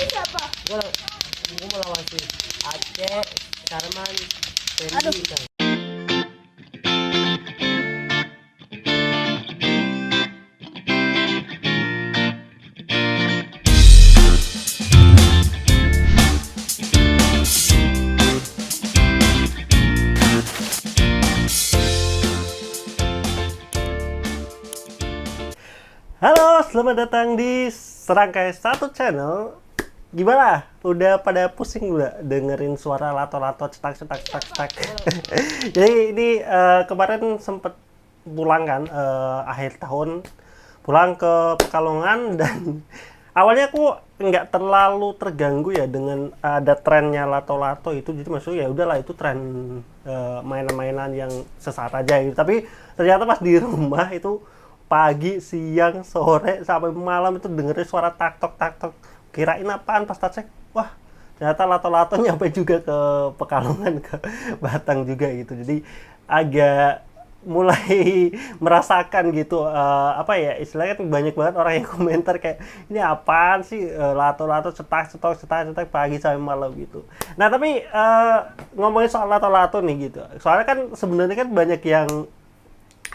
Gue mau lawan si Aceh, Sarman, Fendi kan. Halo, selamat datang di Serangkai Satu Channel. Gimana? Udah pada pusing udah dengerin suara lato-lato cetak. Jadi ini kemarin sempet pulang kan, akhir tahun pulang ke Pekalongan dan awalnya aku nggak terlalu terganggu ya dengan ada trennya lato-lato itu. Jadi maksudnya ya udahlah itu tren mainan-mainan yang sesaat aja gitu. Tapi ternyata pas di rumah itu pagi, siang, sore, sampai malam itu dengerin suara tak-tok. Kirain apaan pas tak cek, wah ternyata lato-lato nyampe juga ke Pekalongan, ke Batang juga gitu. Jadi agak mulai merasakan gitu, apa ya, istilahnya kan banyak banget orang yang komentar kayak, ini apaan sih lato-lato cetak pagi sampai malam gitu. Nah tapi ngomongin soal lato-lato nih gitu, soalnya kan sebenarnya kan banyak yang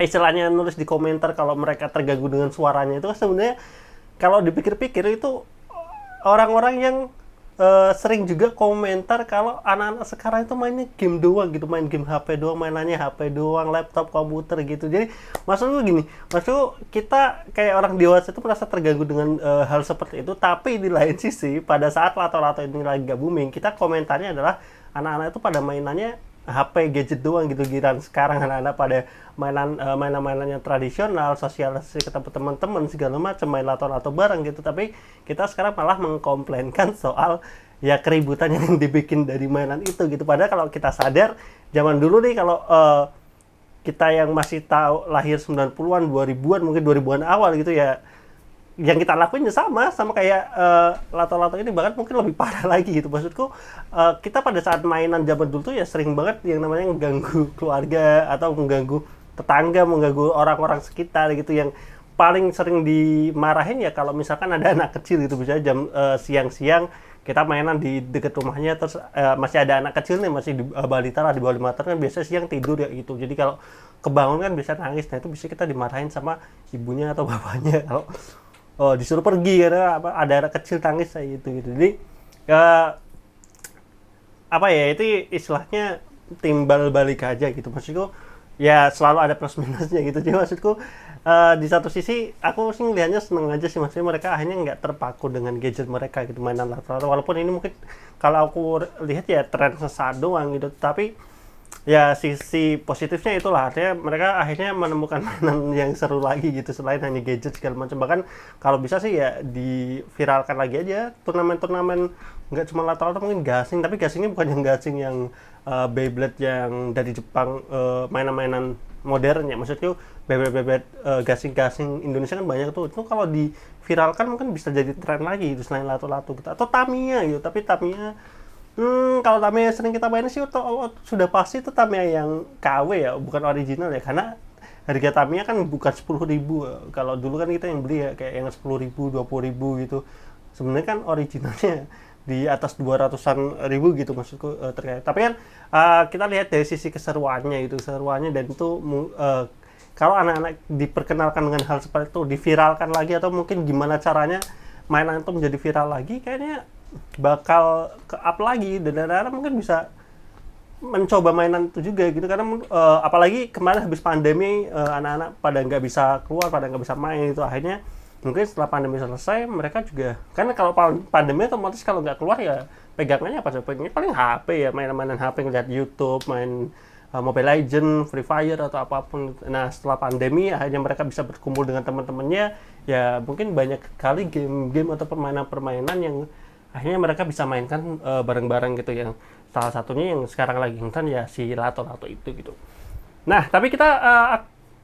istilahnya nulis di komentar kalau mereka terganggu dengan suaranya. Itu kan sebenarnya kalau dipikir-pikir itu orang-orang yang sering juga komentar kalau anak-anak sekarang itu mainnya game doang gitu, main game HP doang, mainannya HP doang, laptop, komputer gitu. Jadi maksudnya gini, maksud kita kayak orang dewasa itu merasa terganggu dengan hal seperti itu. Tapi di lain sisi pada saat lato-lato ini lagi gak booming, kita komentarnya adalah anak-anak itu pada mainannya HP gadget doang gitu. Giran sekarang anak-anak pada mainan-mainan yang tradisional, sosialisasi ketemu teman-teman segala macam, main lato-lato bareng gitu. Tapi kita sekarang malah mengkomplainkan soal ya keributan yang dibikin dari mainan itu gitu. Padahal kalau kita sadar zaman dulu nih, kalau kita yang masih tahu lahir 90-an, 2000-an, mungkin 2000-an awal gitu ya, yang kita lakuin ya sama kayak lato-lato ini, bahkan mungkin lebih parah lagi gitu. Maksudku kita pada saat mainan zaman dulu tuh ya sering banget yang namanya mengganggu keluarga atau mengganggu tetangga, mengganggu orang-orang sekitar gitu. Yang paling sering dimarahin ya kalau misalkan ada anak kecil gitu, misalnya jam siang-siang kita mainan di dekat rumahnya, terus masih ada anak kecil nih, masih di balita lah, di bawah 5 tahun kan biasanya siang tidur ya gitu. Jadi kalau kebangun kan bisa nangis. Nah itu bisa kita dimarahin sama ibunya atau bapaknya kalau disuruh pergi karena ada anak kecil tangis kayak gitu. Jadi apa ya, itu istilahnya timbal balik aja gitu. Maksudku ya selalu ada plus minusnya gitu. Jadi maksudku di satu sisi aku sih ngelihatnya seneng aja sih, maksudnya mereka akhirnya nggak terpaku dengan gadget mereka gitu, mainan lato-lato. Walaupun ini mungkin kalau aku lihat ya tren sesaat doang gitu, tapi ya sisi positifnya itulah, artinya mereka akhirnya menemukan mainan yang seru lagi gitu selain hanya gadget segala macam. Bahkan kalau bisa sih ya diviralkan lagi aja turnamen-turnamen, nggak cuma lato-lato, mungkin gasing, tapi gasingnya bukan yang gasing yang Beyblade yang dari Jepang, mainan-mainan modern ya. Maksudnya Beyblade gasing-gasing Indonesia kan banyak tuh. Itu kalau diviralkan mungkin bisa jadi tren lagi gitu selain lato-lato gitu. Atau Tamiya gitu, tapi Tamiya kalau Tamiya sering kita mainin sih sudah pasti itu Tamiya yang KW ya, bukan original ya, karena harga Tamiya kan bukan 10.000. Kalau dulu kan kita yang beli ya kayak yang 10.000, 20.000 gitu. Sebenarnya kan originalnya di atas 200-an ribu gitu maksudku terkait. Tapi kan kita lihat dari sisi keseruannya dan itu kalau anak-anak diperkenalkan dengan hal seperti itu, diviralkan lagi atau mungkin gimana caranya mainan itu menjadi viral lagi, kayaknya bakal ke-up lagi dan anak-anak mungkin bisa mencoba mainan itu juga gitu. Karena apalagi kemarin habis pandemi, anak-anak pada nggak bisa keluar, pada nggak bisa main itu, akhirnya mungkin setelah pandemi selesai mereka juga, karena kalau pandemi otomatis kalau nggak keluar ya pegangannya apa sih, paling HP ya, mainan HP, ngeliat YouTube, main Mobile Legends, Free Fire atau apapun. Nah setelah pandemi akhirnya mereka bisa berkumpul dengan teman-temannya, ya mungkin banyak kali game-game atau permainan-permainan yang akhirnya mereka bisa mainkan bareng-bareng gitu. Yang salah satunya yang sekarang lagi ngetren ya si lato-lato itu gitu. Nah tapi kita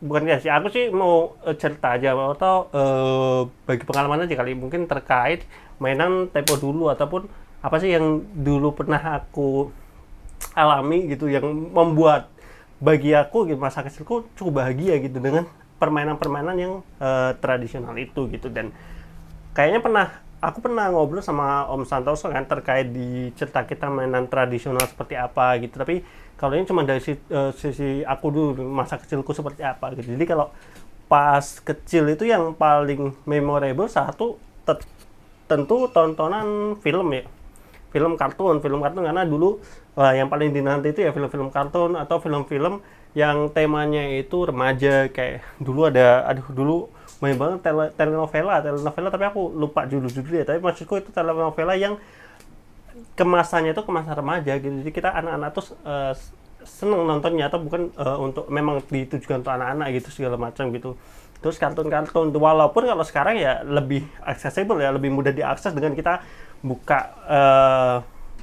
bukan ya sih, aku sih mau cerita aja atau bagi pengalaman aja kali, mungkin terkait mainan tempo dulu ataupun apa sih yang dulu pernah aku alami gitu, yang membuat bagi aku gitu, masa kecilku cukup bahagia gitu dengan permainan-permainan yang tradisional itu gitu. Dan kayaknya pernah aku pernah ngobrol sama Om Santoso kan terkait di cerita kita mainan tradisional seperti apa gitu. Tapi kalau ini cuma dari sisi aku dulu, masa kecilku seperti apa gitu. Jadi kalau pas kecil itu yang paling memorable satu tentu tontonan film ya. Film kartun karena dulu yang paling dinanti itu ya film-film kartun atau film-film yang temanya itu remaja. Kayak dulu dulu main banget telenovela tapi aku lupa judul-judulnya, tapi maksudku itu telenovela yang kemasannya itu kemasan remaja gitu. Jadi kita anak-anak tuh seneng nontonnya, atau bukan untuk memang ditujukan untuk anak-anak gitu segala macam gitu. Terus kartun-kartun walaupun kalau sekarang ya lebih accessible ya, lebih mudah diakses dengan kita buka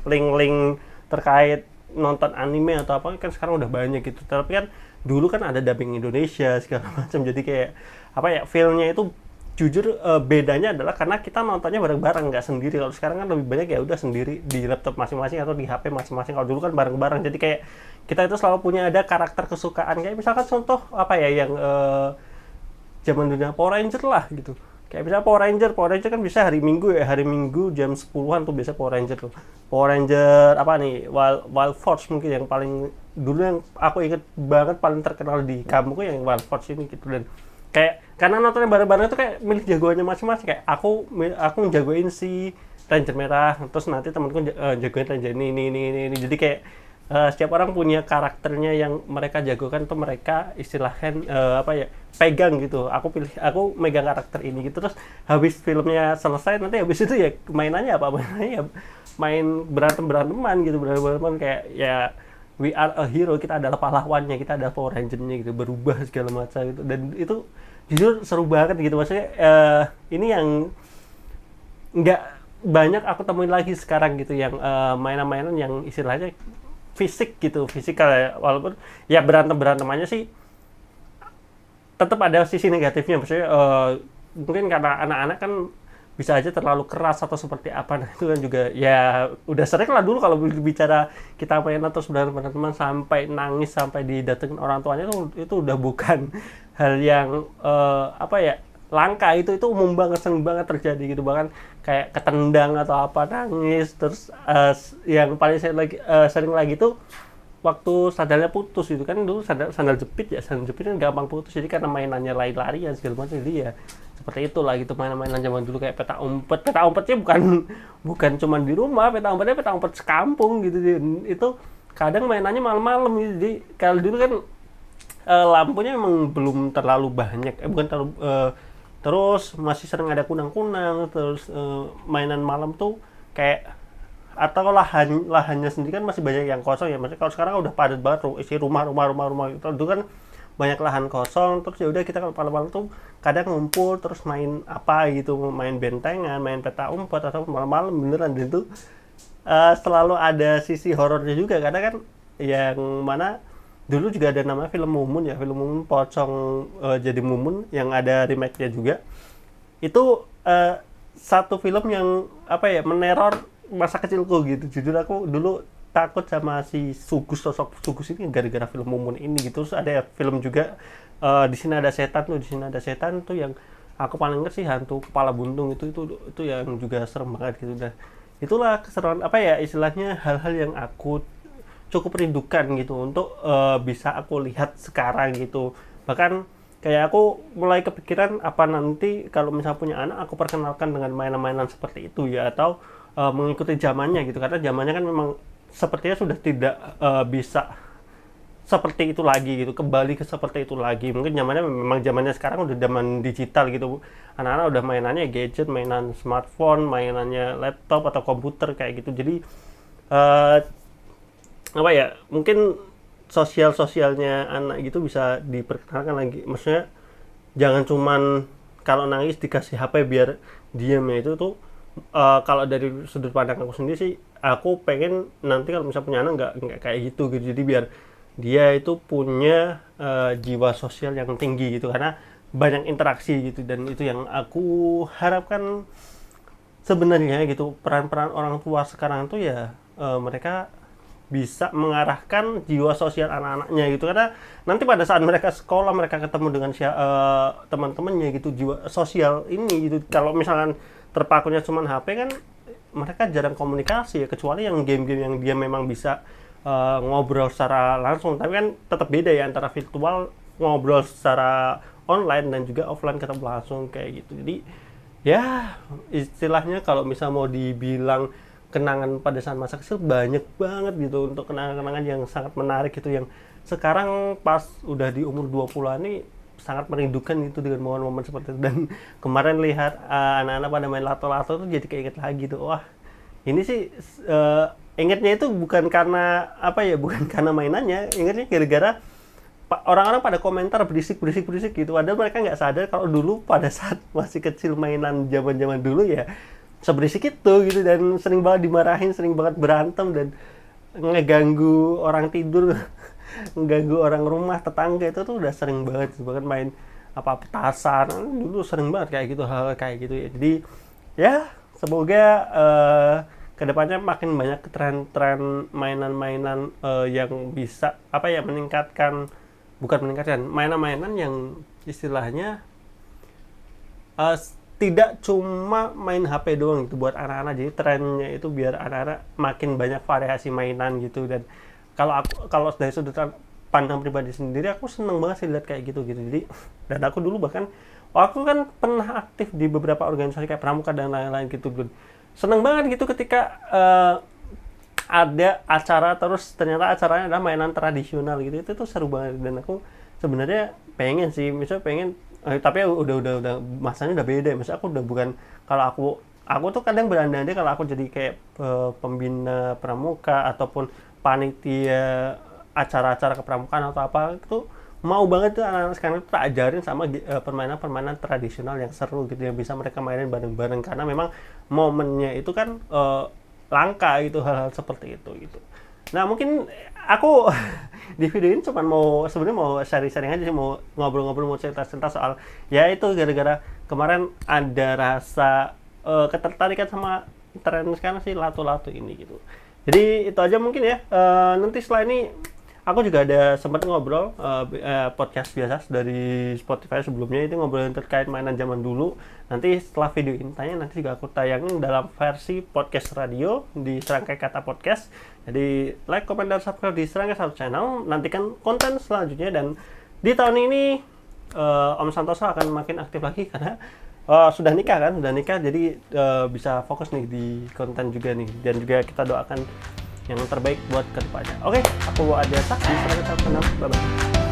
link-link terkait nonton anime atau apa, kan sekarang udah banyak gitu. Tapi kan dulu kan ada dubbing Indonesia segala macam, jadi kayak apa ya, feel-nya itu jujur bedanya adalah karena kita nontonnya bareng-bareng, nggak sendiri. Kalau sekarang kan lebih banyak ya udah sendiri di laptop masing-masing atau di HP masing-masing. Kalau dulu kan bareng-bareng, jadi kayak kita itu selalu punya ada karakter kesukaan. Kayak misalkan contoh apa ya yang zaman dunia Power Ranger lah gitu. Kayak misalnya Power Ranger kan bisa hari Minggu jam 10-an tuh biasa Power Ranger tuh. Power Ranger apa nih, Wild Force mungkin yang paling dulu yang aku inget banget paling terkenal di kampungku yang Wild Force ini gitu. Dan kayak karena nontonnya bareng-bareng tuh kayak milih jagoannya masing-masing. Kayak aku jagoin si Ranger merah, terus nanti temanku jagoin Ranger ini. Jadi kayak setiap orang punya karakternya yang mereka jagokan tuh, mereka istilahkan apa ya, pegang gitu. Aku megang karakter ini gitu. Terus habis filmnya selesai, nanti habis itu ya mainannya ya main beranteman gitu, kayak ya we are a hero, kita adalah pahlawannya, kita adalah Power Ranger-nya gitu, berubah segala macam gitu. Dan itu jujur seru banget gitu. Maksudnya ini yang nggak banyak aku temuin lagi sekarang gitu, yang mainan-mainan yang istilahnya fisikal ya. Walaupun ya berantemannya sih tetap ada sisi negatifnya. Maksudnya mungkin karena anak-anak kan bisa aja terlalu keras atau seperti apa. Nah itu kan juga ya udah sering lah dulu kalau bicara kita mainan terus berantem sampai nangis, sampai didatengin orang tuanya, itu udah bukan hal yang apa ya, langka. Itu umum banget, sering banget terjadi gitu. Bahkan kayak ketendang atau apa, nangis. Terus yang paling sering lagi tuh waktu sandalnya putus gitu kan. Dulu sandal jepit kan gampang putus, jadi karena mainannya lari-larian segala macam, jadi ya seperti itulah gitu. Mainan-mainan zaman dulu kayak peta umpetnya bukan cuma di rumah, peta umpet sekampung gitu. Itu kadang mainannya malam-malam gitu. Jadi kalau dulu kan lampunya memang belum terlalu banyak, terus masih sering ada kunang-kunang. Terus mainan malam tuh kayak, atau lahannya sendiri kan masih banyak yang kosong ya. Maksudnya kalau sekarang udah padat banget isi rumah gitu. Itu kan banyak lahan kosong. Terus ya udah kita kalau malam-malam tuh kadang ngumpul terus main apa gitu, main bentengan, main peta umpet atau malam-malam beneran. Dan itu selalu ada sisi horornya juga, karena kan yang mana dulu juga ada nama film Mumun ya, film Mumun Pocong jadi Mumun, yang ada remake-nya juga. Itu satu film yang apa ya, meneror masa kecilku gitu. Jujur aku dulu takut sama si sosok Sugus ini gara-gara film Mumun ini gitu. Terus ada film juga di sini ada setan tuh yang aku paling inget sih hantu kepala buntung. Itu yang juga serem banget gitu. Nah itulah keseruan apa ya, istilahnya hal-hal yang aku cukup rindukan gitu untuk bisa aku lihat sekarang gitu. Bahkan kayak aku mulai kepikiran apa nanti kalau misalnya punya anak, aku perkenalkan dengan mainan-mainan seperti itu ya, atau mengikuti zamannya gitu. Karena zamannya kan memang sepertinya sudah tidak bisa seperti itu lagi gitu, kembali ke seperti itu lagi. Mungkin zamannya sekarang udah zaman digital gitu. Anak-anak udah mainannya gadget, mainan smartphone, mainannya laptop atau komputer kayak gitu. Jadi apa ya, mungkin sosialnya anak gitu bisa diperkenalkan lagi. Maksudnya jangan cuman kalau nangis dikasih HP biar diam ya. Itu tuh kalau dari sudut pandang aku sendiri sih, aku pengen nanti kalau misalnya punya anak nggak kayak gitu. Jadi biar dia itu punya jiwa sosial yang tinggi gitu, karena banyak interaksi gitu. Dan itu yang aku harapkan sebenarnya gitu. Peran-peran orang tua sekarang tuh ya mereka bisa mengarahkan jiwa sosial anak-anaknya gitu. Karena nanti pada saat mereka sekolah, mereka ketemu dengan teman-temannya gitu, jiwa sosial ini gitu. Kalau misalkan terpakunya cuman HP kan mereka jarang komunikasi ya, kecuali yang game-game yang dia memang bisa ngobrol secara langsung. Tapi kan tetap beda ya antara virtual ngobrol secara online dan juga offline ketemu langsung kayak gitu. Jadi ya istilahnya kalau misal mau dibilang kenangan pada saat masa kecil banyak banget gitu, untuk kenangan-kenangan yang sangat menarik gitu, yang sekarang pas udah di umur 20-an nih sangat merindukan itu dengan momen-momen seperti itu. Dan kemarin lihat anak-anak pada main lato-lato tuh jadi keinget lagi tuh, wah ini sih ingetnya itu bukan karena apa ya, bukan karena mainannya, ingetnya gara-gara orang-orang pada komentar berisik gitu. Padahal mereka nggak sadar kalau dulu pada saat masih kecil mainan zaman-zaman dulu ya seberisik itu gitu, dan sering banget dimarahin, sering banget berantem dan ngeganggu orang tidur, ngeganggu orang rumah, tetangga, itu tuh udah sering banget. Bahkan main apa petasan dulu sering banget kayak gitu, hal kayak gitu ya. Jadi ya semoga kedepannya makin banyak tren-tren mainan-mainan yang bisa apa ya, bukan meningkatkan mainan-mainan yang istilahnya tidak cuma main HP doang gitu buat anak-anak. Jadi trennya itu biar anak-anak makin banyak variasi mainan gitu. Dan kalau dari sudut pandang pribadi sendiri, aku seneng banget sih lihat kayak gitu. Jadi dan aku dulu bahkan aku kan pernah aktif di beberapa organisasi kayak pramuka dan lain-lain gitu. Seneng banget gitu ketika ada acara terus ternyata acaranya adalah mainan tradisional gitu. Itu tuh seru banget, dan aku sebenarnya pengen sih, misalnya pengen tapi udah masanya udah beda. Misalnya aku udah bukan, kalau aku tuh kadang berandai-andai kalau aku jadi kayak pembina pramuka ataupun panitia acara-acara kepramukaan atau apa, itu mau banget tuh anak-anak sekarang tuh tak ajarin sama permainan-permainan tradisional yang seru gitu, yang bisa mereka mainin bareng-bareng, karena memang momennya itu kan langka gitu, hal-hal seperti itu gitu. Nah mungkin aku di video ini cuma sebenarnya mau sharing-sharing aja sih, mau ngobrol-ngobrol, mau cerita-cerita soal ya itu, gara-gara kemarin ada rasa ketertarikan sama tren sekarang sih lato-lato ini gitu. Jadi itu aja mungkin ya. Nanti setelah ini aku juga ada sempat ngobrol podcast biasa dari Spotify sebelumnya, itu ngobrolin terkait mainan zaman dulu. Nanti setelah video ini nanti juga aku tayangin dalam versi podcast radio di Serangkai Kata Podcast. Jadi like, comment, dan subscribe di Serangkai Satu Channel. Nantikan konten selanjutnya, dan di tahun ini Om Santoso akan makin aktif lagi karena sudah nikah, jadi bisa fokus nih di konten juga nih, dan juga kita doakan yang terbaik buat kedepannya. Oke, aku ada saksi Serangkai Satu Channel. Bye bye.